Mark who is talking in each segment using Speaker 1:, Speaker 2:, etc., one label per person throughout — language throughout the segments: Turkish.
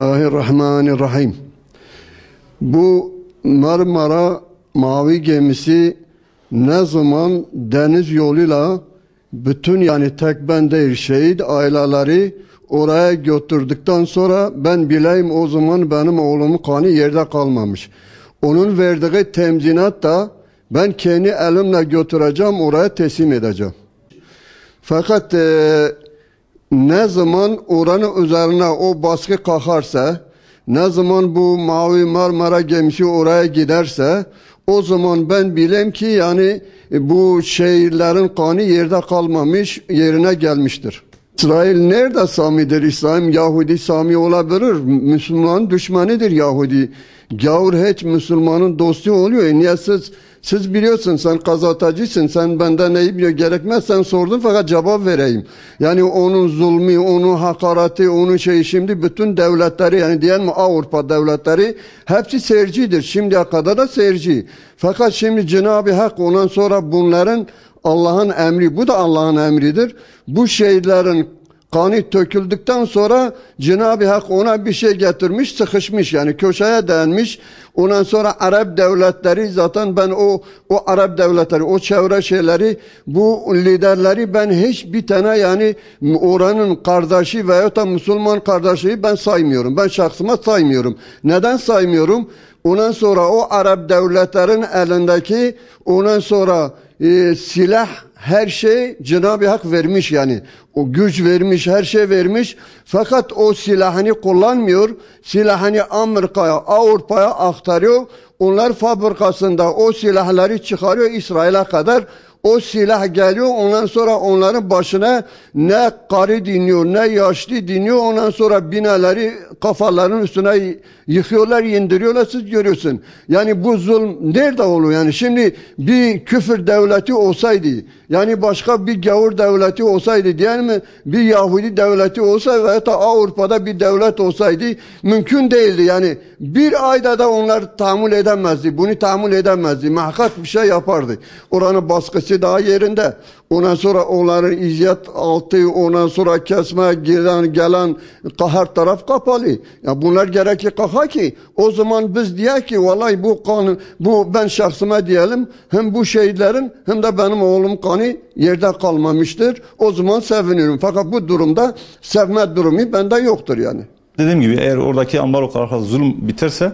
Speaker 1: Bismillahirrahmanirrahim. Bu Marmara Mavi Gemisi ne zaman deniz yoluyla bütün yani tek ben değil şehit aileleri oraya götürdükten sonra ben bileyim o zaman benim oğlumun kanı yerde kalmamış. Onun verdiği temzinat da ben kendi elimle götüreceğim oraya teslim edeceğim. Fakat ne zaman oranın üzerine o baskı kalkarsa, ne zaman bu Mavi Marmara gemisi oraya giderse, o zaman ben bileyim ki yani bu şehirlerin kanı yerde kalmamış, yerine gelmiştir. İsrail nerede Sami'dir? İsrail Yahudi Sami olabilir. Müslüman düşmanıdır Yahudi. Gavur hiç Müslümanın dostu oluyor. Niye siz biliyorsun, sen gazetecisin, sen benden neyi biliyor gerekmez, sen sordun fakat cevap vereyim. Yani onun zulmü, onun hakareti, onun şimdi bütün devletleri yani diyelim mi Avrupa devletleri hepsi seyircidir. Şimdiye kadar da seyirci. Fakat şimdi Cenab-ı Hak ondan sonra bunların Allah'ın emri, bu da Allah'ın emridir. Bu şehitlerin kanı töküldükten sonra Cenab-ı Hak ona bir şey getirmiş, sıkışmış yani köşeye dayanmış. Ondan sonra Arap devletleri zaten ben o Arap devletleri, o çevre şeyleri, bu liderleri ben hiçbir tane yani oranın kardeşi veyahut da Müslüman kardeşi ben saymıyorum. Ben şahsıma saymıyorum. Neden saymıyorum? Ondan sonra o Arap devletlerin elindeki ondan sonra silah, her şey Cenab-ı Hak vermiş yani. O güç vermiş, her şey vermiş. Fakat o silahını kullanmıyor. Silahını Amerika'ya, Avrupa'ya aktarıyor. Onlar fabrikasında o silahları çıkarıyor İsrail'e kadar. O silah geliyor, ondan sonra onların başına ne karı dinliyor, ne yaşlı dinliyor. Ondan sonra binaları kafalarının üstüne yıkıyorlar, indiriyorlar, siz görüyorsun. Yani bu zulm nerede oluyor? Yani şimdi bir küfür devleti olsaydı, yani başka bir gavur devleti olsaydı, değil mi? Bir Yahudi devleti olsaydı veya da Avrupa'da bir devlet olsaydı mümkün değildi. Yani bir ayda da onlar tahammül edemezdi. Bunu tahammül edemezdi. Muhakkak bir şey yapardı. Oranın baskısı daha yerinde. Ondan sonra onların izzet altı, ondan sonra kesme gelen her taraf kapalı. Ya bunlar gerekli kaka ki o zaman biz diye ki vallahi bu kanun, bu ben şahsıma diyelim hem bu şehitlerin hem de benim oğlum kanı yerde kalmamıştır. O zaman sevinirim. Fakat bu durumda sevme durumu bende yoktur yani.
Speaker 2: Dediğim gibi eğer oradaki ambargo kararı zulüm biterse,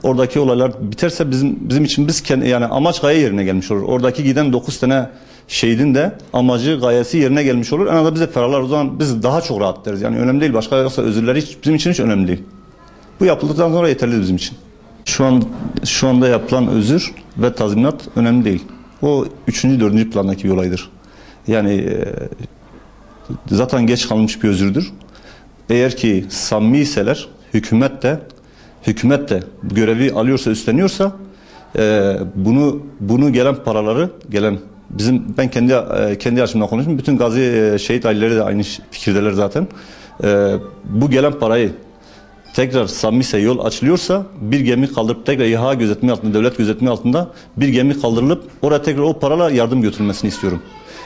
Speaker 2: oradaki olaylar biterse bizim için yani amaç gaye yerine gelmiş olur. Oradaki giden 9 tane şehidin de amacı, gayesi yerine gelmiş olur. En azından bize ferahlar, o zaman biz daha çok rahat deriz. Yani önemli değil. Başka yoksa özürleri bizim için hiç önemli değil. Bu yapıldıktan sonra yeterli bizim için. Şu anda yapılan özür ve tazminat önemli değil. O 3. 4. plandaki bir olaydır. Yani zaten geç kalmış bir özürdür. Eğer ki samimiyseler, hükümet de görevi alıyorsa, üstleniyorsa bunu gelen paraları ben kendi açımdan konuşayım. Bütün gazi şehit aileleri de aynı fikirdeler zaten. Bu gelen parayı tekrar samimiyse, yol açılıyorsa bir gemi kaldırıp tekrar İHA gözetimi altında, devlet gözetimi altında bir gemi kaldırılıp oraya tekrar o parayla yardım götürülmesini istiyorum.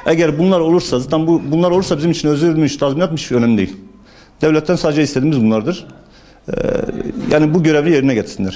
Speaker 2: Eğer bunlar olursa, zaten bunlar olursa bizim için özürmüş, tazminatmış önemli değil. Devletten sadece istediğimiz bunlardır. Yani bu görevi yerine getirsinler.